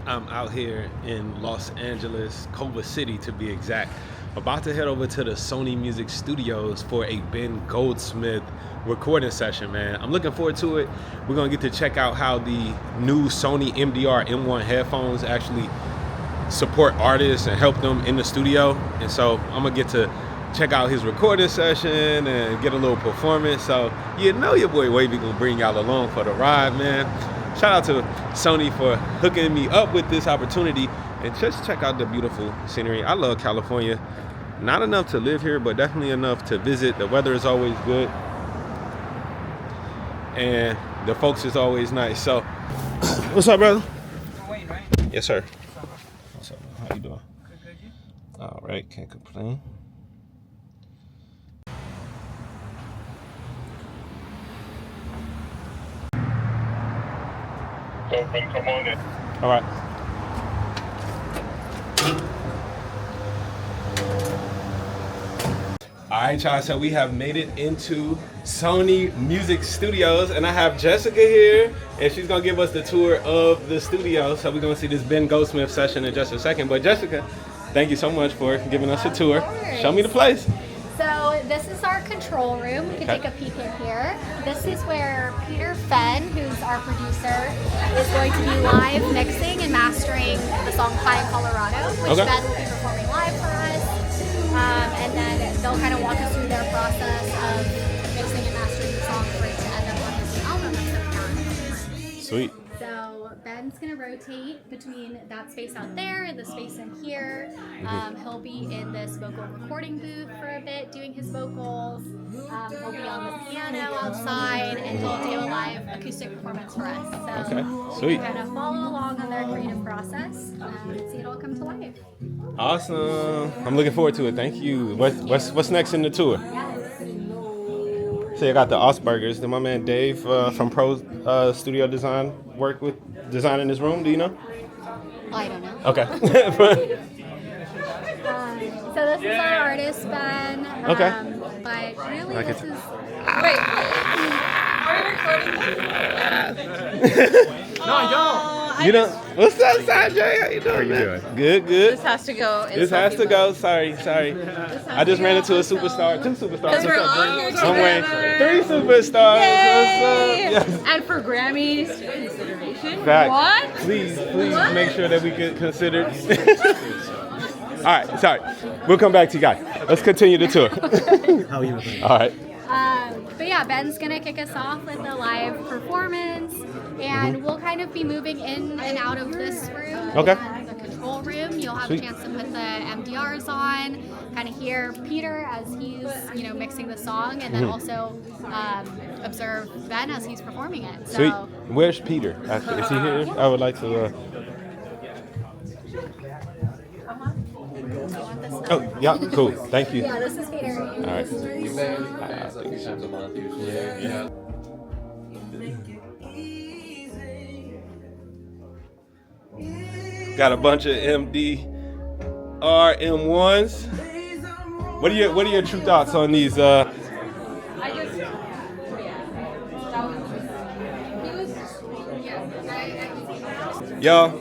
I'm out here in Los Angeles, Culver City to be exact. About to head over to the Sony Music Studios for a Ben Goldsmith recording session, man. I'm looking forward to it. We're gonna get to check out how the new Sony MDR M1 headphones actually support artists and help them in the studio. And so I'm gonna get to check out his recording session and get a little performance. So you know your boy Wavy gonna bring y'all along for the ride, man. Shout out to Sony for hooking me up with this opportunity and just check out the beautiful scenery. I love California. Not enough to live here, but definitely enough to visit. The weather is always good. And the folks is always nice. So, what's up, brother? Wayne, right? Yes, sir. What's up? How you doing? Good, you? All right, can't complain. Come on in. All right. All right, y'all, so we have made it into Sony Music Studios, and I have Jessica here, and she's gonna give us the tour of the studio. So we're gonna see this Ben Goldsmith session in just a second. But Jessica, thank you so much for giving us a tour. Show me the place. So this is our control room. You can take a peek in here. This is where Peter Fenn, who's our producer, is going to be live mixing and mastering the song High in Colorado, which Ben will be performing live for us. And then they'll kind of walk us through their process of mixing and mastering the song for it to end up on this album that's coming out. Sweet. So Ben's gonna rotate between that space out there and the space in here. He'll be in this vocal recording booth for a bit doing his vocals. He'll be on the piano outside, and he'll do a live acoustic performance for us. So Okay, sweet. kind of follow along on their creative process and see it all come to life. Awesome. I'm looking forward to it. Thank you. What's next in the tour? So I got the Osbergers. Did my man Dave from Pro Studio Design work with designing this room? Do you know? I don't know. Okay. So this is our artist, Ben. Okay. But really, Like this it. is... Wait. No, I don't. You know, what's up, Sanjay? How you doing? How you doing? Good. This has to go. This has to go. Sorry. I just ran into a superstar. 2 superstars. Because we're on here I'm Wayne. together. 3 superstars. Yay! What's up? Yes. And for Grammys consideration. Fact. What? Please make sure that we get considered. All right, sorry. We'll come back to you guys. Let's continue the tour. How are you? All right. But yeah, Ben's gonna kick us off with a live performance, and we'll kind of be moving in and out of this room. Okay. The control room. You'll have Sweet. a chance to put the MDRs on, kind of hear Peter as he's mixing the song, and then also observe Ben as he's performing it. So, Sweet. Where's Peter? Is he here? I would like to. Oh, yeah, cool. Thank you. yeah, this is Peter. All right. Got a bunch of MDR M1s. What are your true thoughts on these? Y'all,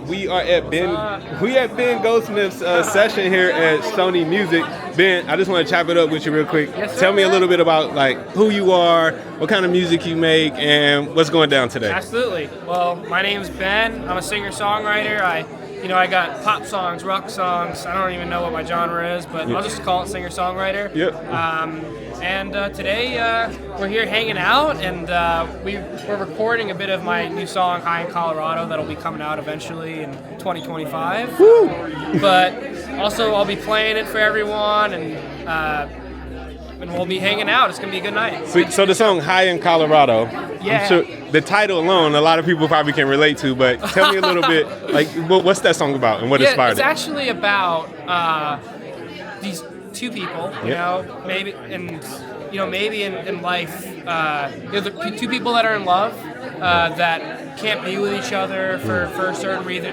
we are at Ben Goldsmith's session here at Sony Music. Ben, I just want to chop it up with you real quick. Yes, Tell sir. me a little bit about like who you are, what kind of music you make, and what's going down today. Absolutely. Well, my name's Ben. I'm a singer-songwriter. I got pop songs, rock songs. I don't even know what my genre is, but I'll just call it singer-songwriter. Yep. And today we're here hanging out, and we're recording a bit of my new song, High in Colorado, that'll be coming out eventually in 2025. Woo! But also I'll be playing it for everyone, and we'll be hanging out. It's gonna be a good night. Sweet. So the song "High in Colorado," Yeah. I'm sure the title alone, a lot of people probably can relate to. But tell me a little bit, like, what's that song about and what inspired it's it? actually about these two people, maybe in life, the two people that are in love that can't be with each other for a certain reason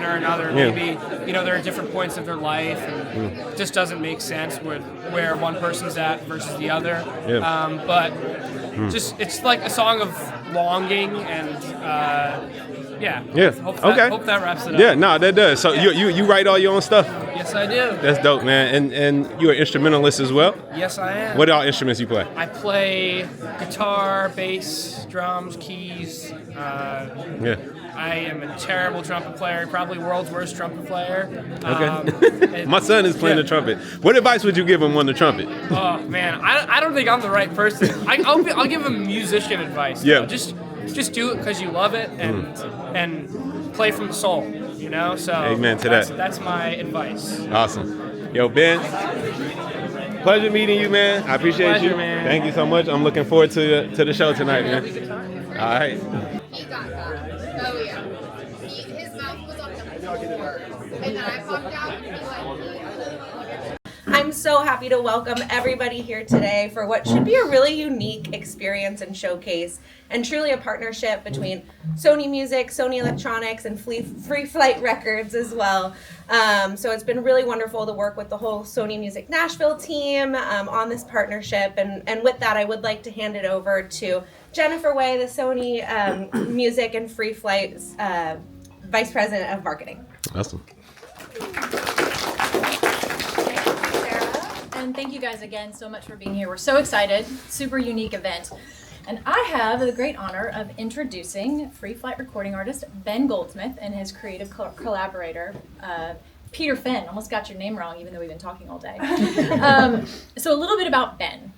or another. Yeah. Maybe they're at different points of their life, and it just doesn't make sense with where one person's at versus the other. Yeah. But just it's like a song of longing and Yeah. Yeah. Hope that wraps it up. Yeah, no, that does. So you write all your own stuff? Yes, I do. That's dope, man. And you're an instrumentalist as well? Yes, I am. What all instruments you play? I play guitar, bass, drums, keys. Yeah. I am a terrible trumpet player, probably world's worst trumpet player. Okay. My son is playing the trumpet. What advice would you give him on the trumpet? Oh man, I don't think I'm the right person. I'll give him musician advice. Yeah. Just do it because you love it and play from the soul. You know. So. Amen to that. That's my advice. Awesome. Yo, Ben. Pleasure meeting you, man. I appreciate you. Man. Thank you so much. I'm looking forward to the show tonight, man. All right. He got that. Oh yeah. His mouth was on the floor, and then I popped out, and he like. I'm so happy to welcome everybody here today for what should be a really unique experience and showcase, and truly a partnership between Sony Music, Sony Electronics, and Free Flight Records as well. So it's been really wonderful to work with the whole Sony Music Nashville team on this partnership. And with that, I would like to hand it over to Jennifer Way, the Sony Music and Free Flight's Vice President of Marketing. Awesome. And thank you guys again so much for being here. We're so excited. Super unique event. And I have the great honor of introducing Free Flight recording artist Ben Goldsmith and his creative collaborator, Peter Fenn. Almost got your name wrong, even though we've been talking all day. So a little bit about Ben.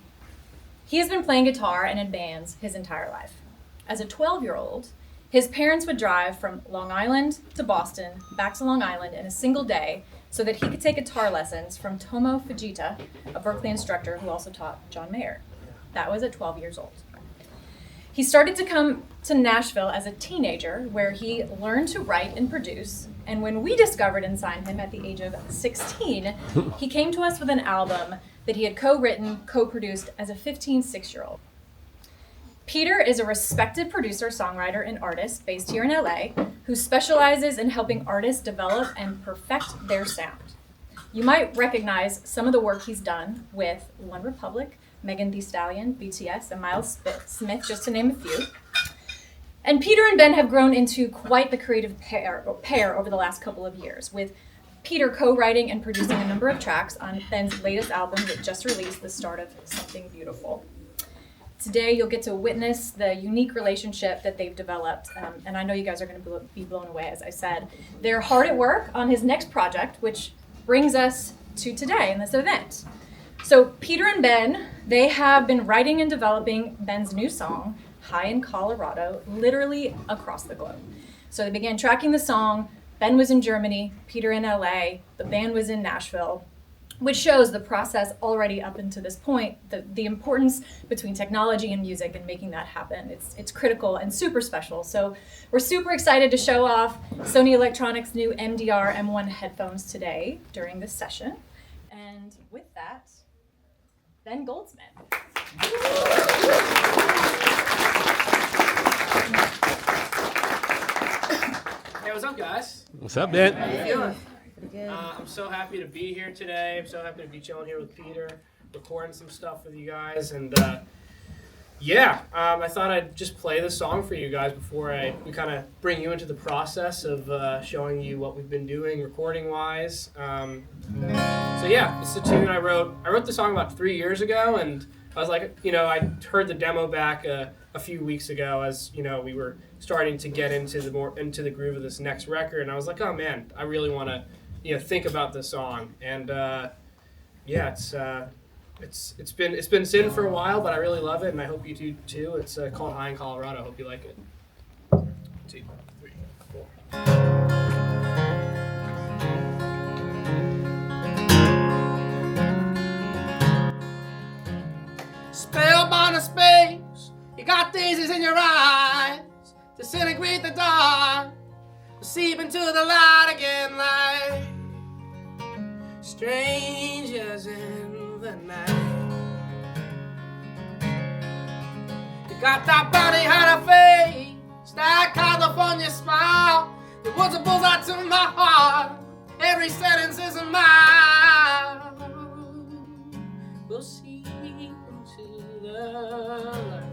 He has been playing guitar and in bands his entire life. As a 12-year-old, his parents would drive from Long Island to Boston, back to Long Island in a single day, so that he could take guitar lessons from Tomo Fujita, a Berklee instructor who also taught John Mayer. That was at 12 years old. He started to come to Nashville as a teenager, where he learned to write and produce, and when we discovered and signed him at the age of 16, he came to us with an album that he had co-written, co-produced as a 16-year-old. Peter is a respected producer, songwriter, and artist based here in LA who specializes in helping artists develop and perfect their sound. You might recognize some of the work he's done with One Republic, Megan Thee Stallion, BTS, and Miles Smith, just to name a few. And Peter and Ben have grown into quite the creative pair over the last couple of years, with Peter co-writing and producing a number of tracks on Ben's latest album that just released, The Start of Something Beautiful. Today, you'll get to witness the unique relationship that they've developed, and I know you guys are going to be blown away, as I said. They're hard at work on his next project, which brings us to today in this event. So Peter and Ben, they have been writing and developing Ben's new song, High in Colorado, literally across the globe. So they began tracking the song. Ben was in Germany, Peter in LA, the band was in Nashville, which shows the process already up until this point, the importance between technology and music and making that happen. It's critical and super special. So we're super excited to show off Sony Electronics' new MDR M1 headphones today during this session. And with that, Ben Goldsmith. Hey, what's up, guys? What's up, Ben? How you feeling? I'm so happy to be here today. I'm so happy to be chilling here with Peter, recording some stuff with you guys, and I thought I'd just play the song for you guys before we kind of bring you into the process of showing you what we've been doing recording-wise. It's the tune I wrote. I wrote the song about 3 years ago, and I was like, I heard the demo back a few weeks ago as we were starting to get into the groove of this next record, and I was like, oh man, I really want to think about this song, and it's been sitting for a while, but I really love it, and I hope you do too. It's called High in Colorado. I hope you like it. 1, 2, 3, 4. Spellbound of space, you got daisies in your eyes, disintegrate the dark, seep into the light again like strangers in the night. You got that body, had a face, that California smile, it was a bullseye to my heart, every sentence is a mile. We'll see into the light.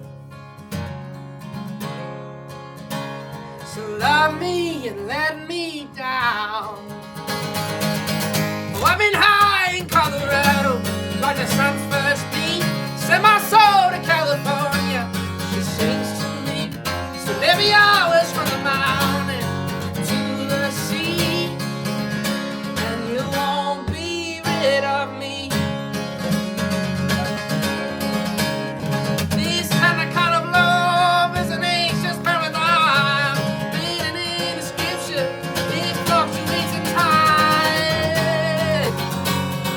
So love me and let me down. Oh, I've been high in Colorado, like the sun's first beam. Sent my soul to California. She sings to me. So there be hours from the mountain to the sea, and you won't be rid of me. This kind of love is an anxious paradigm, written in the scripture. It fluctuates in time.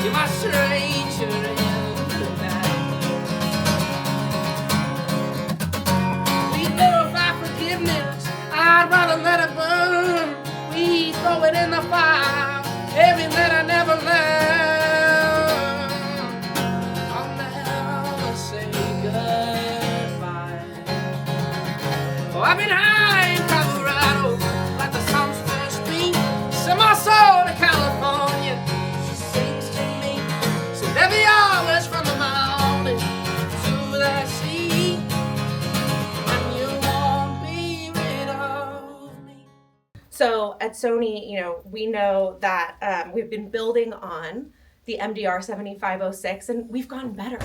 You're my stranger in the night. We glorify forgiveness. I'd rather let it burn. We throw it in the fire. Every letter never learned. I'll never say goodbye. Oh, I've been high in Colorado, like the sun's first beam. Send my soul to California. She sings to me. So there be hours from the mountain to the sea, and you won't be rid of me. So at Sony, we know that we've been building on the MDR 7506, and we've gotten better.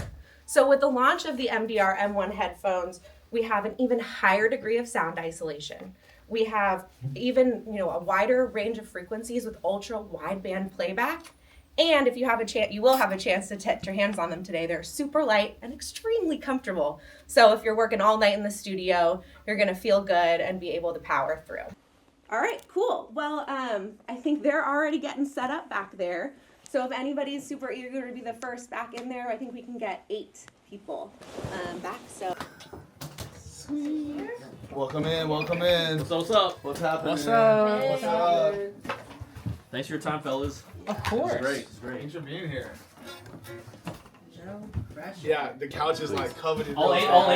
So with the launch of the MDR M1 headphones, we have an even higher degree of sound isolation. We have even, a wider range of frequencies with ultra wideband playback. And if you have a chance, you will have a chance to get your hands on them today. They're super light and extremely comfortable. So if you're working all night in the studio, you're gonna feel good and be able to power through. All right, cool. Well, I think they're already getting set up back there. So if anybody's super eager to be the first back in there, I think we can get 8 people back. So. Welcome in, welcome in. What's up? What's happening? What's up? What's up? Thanks for your time, fellas. Of course. It's great. It's great. Thanks for being here. Yeah, the couch is like covered in All eight. All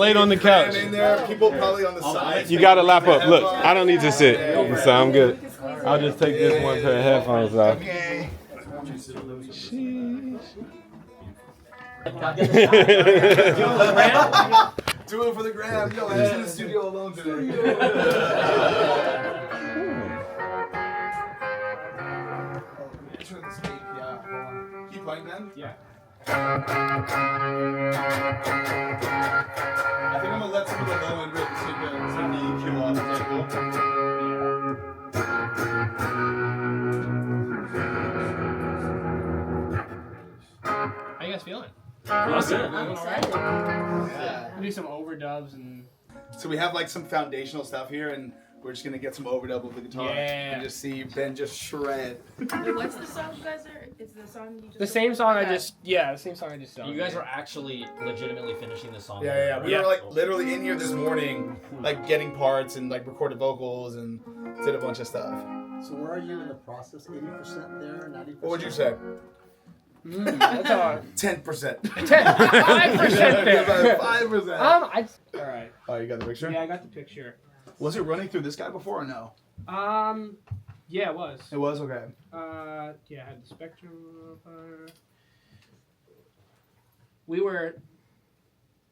8 on the couch. in there. People probably on the side. You gotta lap up. Look, I don't need to sit, so I'm good. I'll just take this one pair of headphones off. Okay. Do it for the gram. Yo, I'm in the studio alone today. Turn this tape, yeah. Hold on. Keep playing, man. Yeah. I think I'm gonna let some of the low end rip take the EQ off the table. How you guys feeling? Awesome. I'm excited. Yeah. We'll do some overdubs and So we have like some foundational stuff here, and we're just gonna get some overdub of the guitar and just see Ben just shred. Wait, what's the song you guys are? Is the song you just? the same song Okay. the same song I just done. You guys were actually legitimately finishing the song. Yeah. We Yeah. were like literally in here this morning, like getting parts and like recorded vocals and did a bunch of stuff. So where are you in the process? 80% there, 90%? What would you say? That's all. 10%. 5% there. 5%. All right. Oh, you got the picture? Yeah, I got the picture. Was it running through this guy before or no? Yeah, it was. It was, okay. Yeah, I had the Spectrum. We were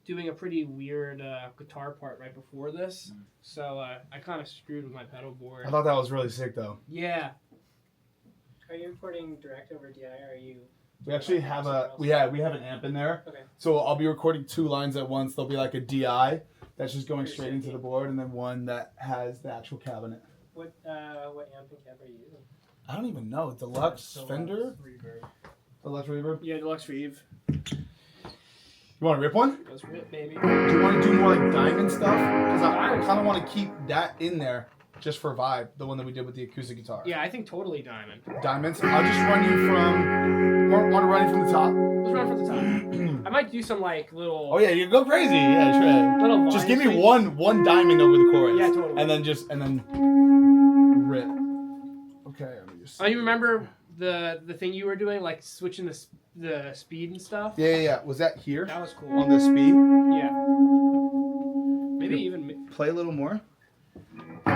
doing a pretty weird guitar part right before this, so I kind of screwed with my pedal board. I thought that was really sick though. Yeah. Are you recording direct over DI, or are you? We actually have we have an amp in there. Okay. So I'll be recording 2 lines at once. There'll be like a DI that's just going straight into the board, and then one that has the actual cabinet. What amp and cab are you using? I don't even know. Deluxe Fender? Reverb. Deluxe Reverb? Yeah, Deluxe Reeve. You want to rip one? Let's rip, baby. Do you want to do more like diamond stuff? Because I kind of want to keep that in there just for vibe, the one that we did with the acoustic guitar. Yeah, I think totally diamond. Diamonds? I'll just run you from... Want to run you from the top? Let's run from the top. I might do some like little... Oh yeah, you go crazy. Yeah, sure. Little Just vine give me strings. one diamond over the chorus. Yeah, totally. And then rip. Okay, let me just... Oh, you remember the thing you were doing, like switching the speed and stuff? Yeah. Was that here? That was cool. On the speed? Yeah. Maybe even... Play a little more. It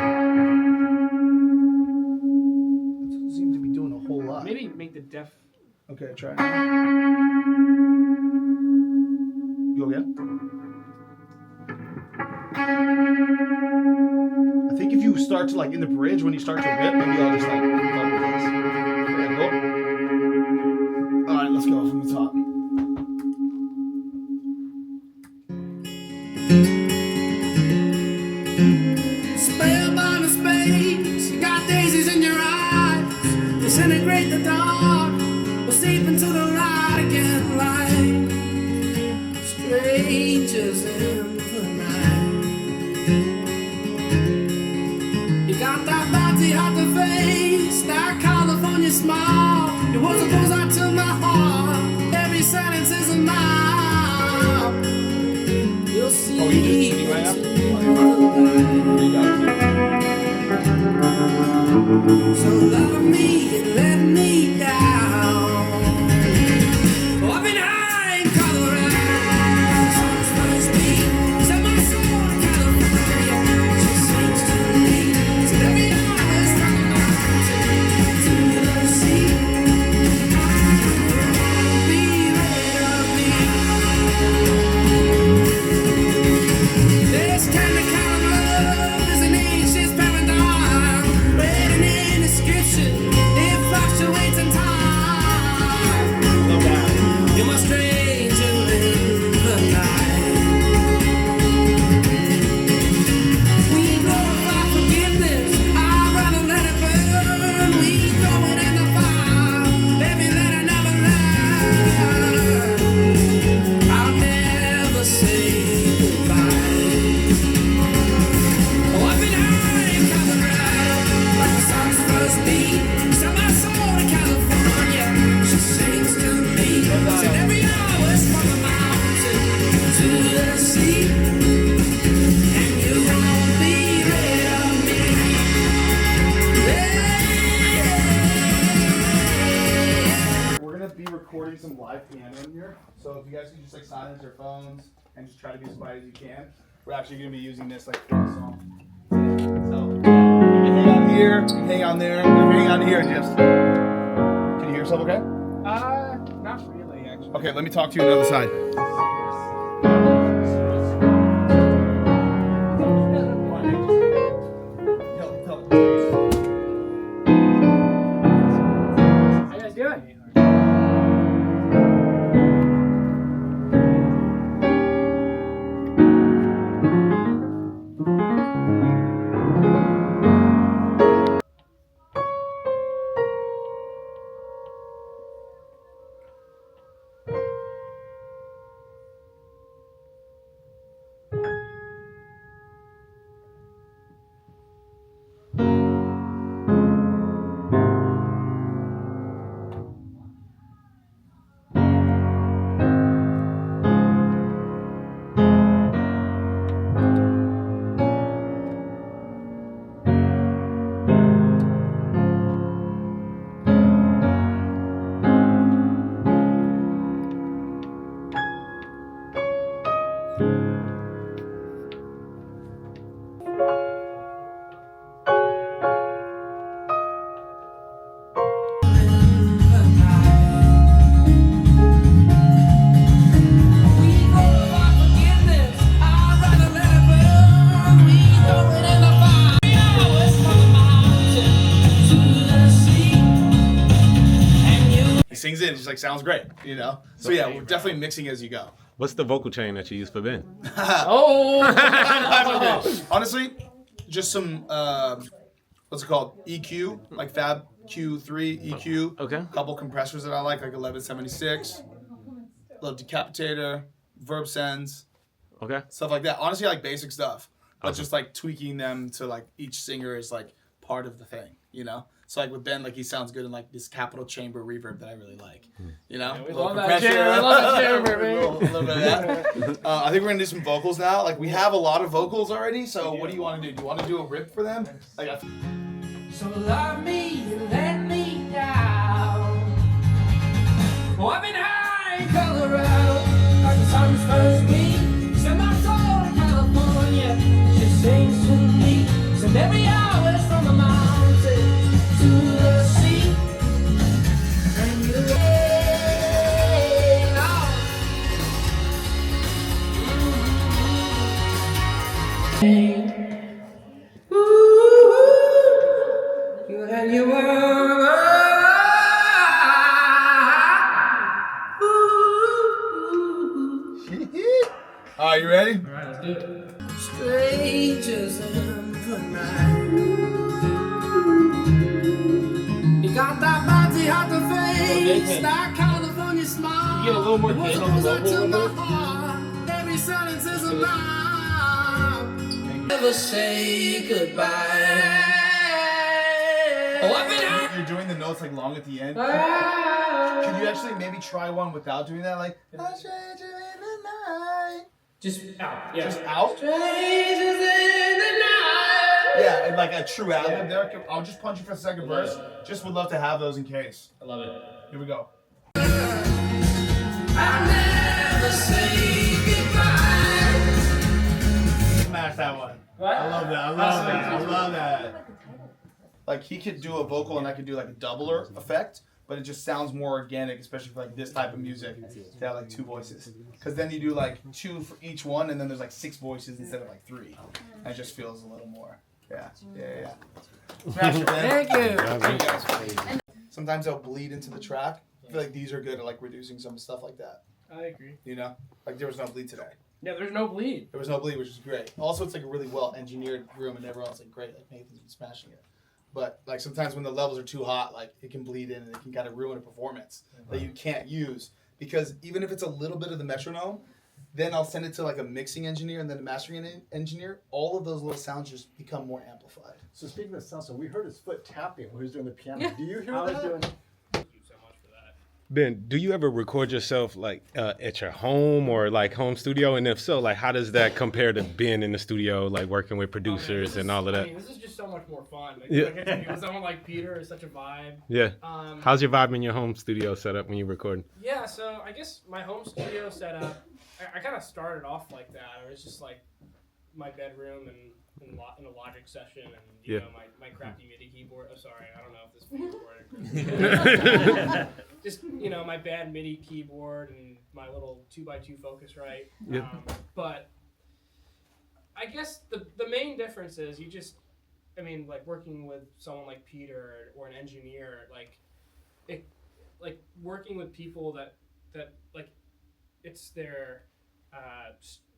doesn't seem to be doing a whole lot. Maybe make the def... Okay, try it. Go again. I you start to like in the bridge when you start to rip, maybe I'll just like fun with this. Okay, cool. All right, let's go from the top. Spellbound in space, you got daisies in your eyes. Disintegrate the dark, we'll seep into the light again like strangers in the night. You got that bounty hard to face, that California smile. It was a pose I took my heart, every sentence is a mile. You'll see. Oh, you just sitting right now? So love me and let me down. Oh, I've been high in Colorado. Sun's first beat, set my soul in California. She sings to me, said every hour is from the mountain to the sea. Be rid of me. This kind of love is an ancient paradigm, written in a description. It fluctuates in time. You're my stranger in the night. We glorify forgiveness. I'd rather let it burn. We throw it in the fire. Baby, let it never learn. I'll never say goodbye. Oh, I've been high in Colorado, like the sun's first beat. Set my soul to California. She sings to me. Said every hour is from the mountain to the sea. And you won't be rid of me. We're gonna be recording some live piano in here, so if you guys can just like silence your phones and just try to be as quiet as you can. We're actually gonna be using this like for the song. So you can hang on here, you can hang on there, hang on here and just. Can you hear yourself okay? Not really, actually. Okay, let me talk to you on the other side. How you guys doing? Sings it, it just like sounds great, you know. So yeah, we're definitely mixing as you go. What's the vocal chain that you use for Ben? Honestly, just some what's it called? EQ, like Fab Q3 EQ. Okay. A couple compressors that I like 1176, little decapitator, verb sends. Okay. Stuff like that. Honestly, I like basic stuff, but Okay. just like tweaking them to like each singer is like part of the thing, you know. So like with Ben, like he sounds good in like this capital chamber reverb that I really like, you know. We A little love that compressor, chamber. We love that chamber, a little bit of that. I think we're gonna do some vocals now. Like we have a lot of vocals already. So what do you want to do? Do you want to do a rip for them? Like So love me and let me down. Oh, I've been high in Colorado, like the sun's first beat. Send my soul to California. She sings to me. Send every hour is from the mountain to the sea. And you lay out. Ooh. and you were. All right, you ready? All right, let's do it. Strangers in the night. You got that bounty hot to face, that California smile. You get a little more gain on the vocal. Every sentence is a lie. Never say goodbye. You're doing the notes like long at the end. Could you actually maybe try one without doing that? Like, I'll change you in the night. Just out. Yeah. Just out? Strangers in the night. Yeah, and like a true ad-lib there. I'll just punch you for the second verse. Just would love to have those in case. I love it. Here we go. I'll never say goodbye. Smash that one. What? I love that. I love that. I love that. Like he could do a vocal and I could do like a doubler effect, but it just sounds more organic, especially for like this type of music. To have like two voices, because then you do like two for each one, and then there's like 6 voices instead of like 3. And it just feels a little more. Yeah. Smash it, man. Thank you. Sometimes they'll bleed into the track. I feel like these are good at like reducing some stuff like that. I agree. You know, like there was no bleed today. Yeah, there's no bleed. There was no bleed, which is great. Also, it's like a really well engineered room, and everyone's like great. Like Nathan's been smashing it. But like sometimes when the levels are too hot, like it can bleed in and it can kind of ruin a performance that you can't use. Because even if it's a little bit of the metronome, then I'll send it to like a mixing engineer and then a mastering engineer. All of those little sounds just become more amplified. So speaking of sound, so we heard his foot tapping when he was doing the piano. Do you hear that? Thank you so much for that. Ben, do you ever record yourself like at your home or like home studio? And if so, like how does that compare to being in the studio, like working with producers and all of that? I mean, this is just so much more fun. Like, Yeah. with someone like Peter is such a vibe. Yeah. How's your vibe in your home studio setup when you're recording? Yeah, so I guess my home studio setup, I kind of started off like that. It was just like my bedroom and in a Logic session and you know my crappy MIDI keyboard. Oh, sorry, I don't know if this is recording. Just my bad MIDI keyboard and my little 2x2 Focusrite. But I guess the main difference is like working with someone like Peter or an engineer, like working with people that like it's their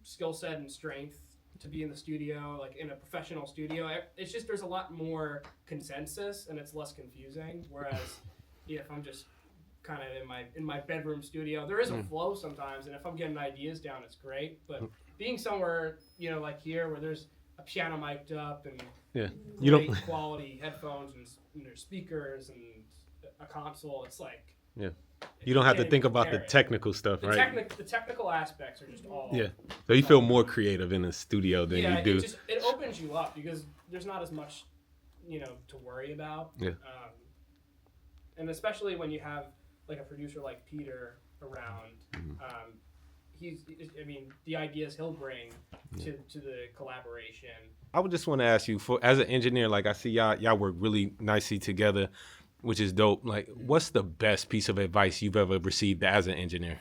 skill set and strength to be in the studio, like in a professional studio. It's just there's a lot more consensus and it's less confusing. Whereas if I'm just kind of in my bedroom studio, there is a flow sometimes, and if I'm getting ideas down, it's great. But being somewhere like here where there's a piano mic'd up and great quality headphones and there's speakers and a console, it's like you don't have to think about the technical stuff, right? The technical aspects are just all So you feel more creative in the studio than you do. It opens you up because there's not as much to worry about. And especially when you have like a producer like Peter around, the ideas he'll bring to the collaboration. I would just want to ask you, as an engineer, like I see y'all work really nicely together, which is dope. Like, what's the best piece of advice you've ever received as an engineer?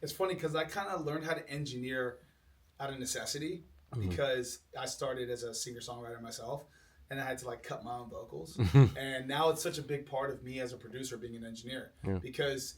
It's funny because I kind of learned how to engineer out of necessity because I started as a singer-songwriter myself. And I had to like cut my own vocals. And now it's such a big part of me as a producer being an engineer because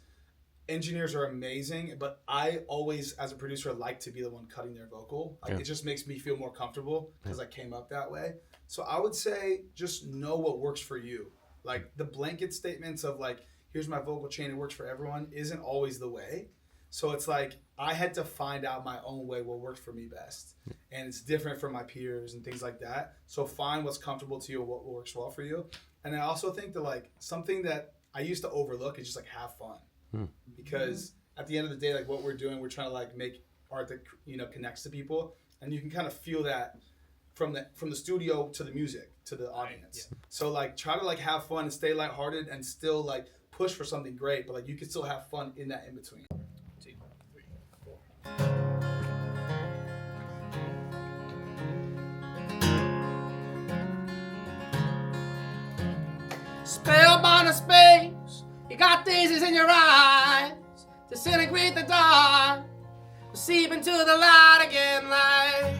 engineers are amazing, but I always, as a producer, like to be the one cutting their vocal. Like it just makes me feel more comfortable because I came up that way. So I would say just know what works for you. Like the blanket statements of like, here's my vocal chain, it works for everyone, isn't always the way. So it's like I had to find out my own way, what works for me best. And it's different from my peers and things like that. So find what's comfortable to you, what works well for you. And I also think that like something that I used to overlook is just like have fun. Because at the end of the day, like what we're doing, we're trying to like make art that connects to people. And you can kind of feel that from the studio to the music, to the audience. So like try to like have fun and stay lighthearted and still like push for something great, but like you can still have fun in that in between. Spellbound of space, you got daisies in your eyes, disintegrate the dark, seep into the light again like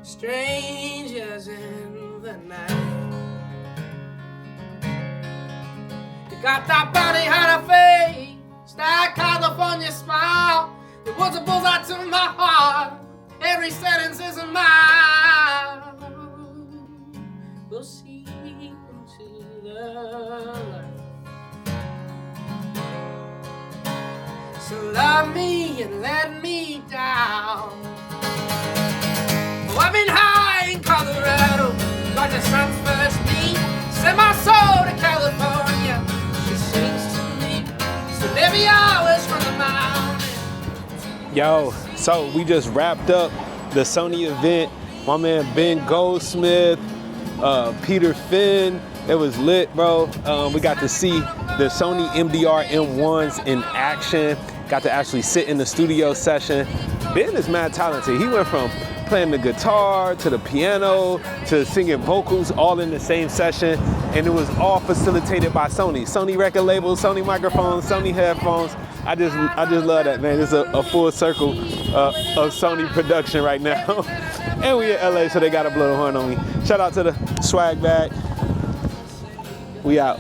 strangers in the night. Got that body, had a face, that California smile. It was a bullseye to my heart. Every sentence is a mile. We'll see into the light. So love me and let me down. Oh, I've been high in Colorado, like the sun's first beat. Sent my soul to California. She sings to me. So maybe hours from the mountain. Yo, so we just wrapped up the Sony event. My man Ben Goldsmith, Peter Finn. It was lit, bro. We got to see the Sony MDR M1s in action. Got to actually sit in the studio session. Ben is mad talented. He went from playing the guitar to the piano to singing vocals all in the same session, and it was all facilitated by Sony. Sony record label, Sony microphones, Sony headphones. I just love that, man. It's a full circle of Sony production right now. And we in LA, so they gotta blow the horn on me. Shout out to the swag bag. We out.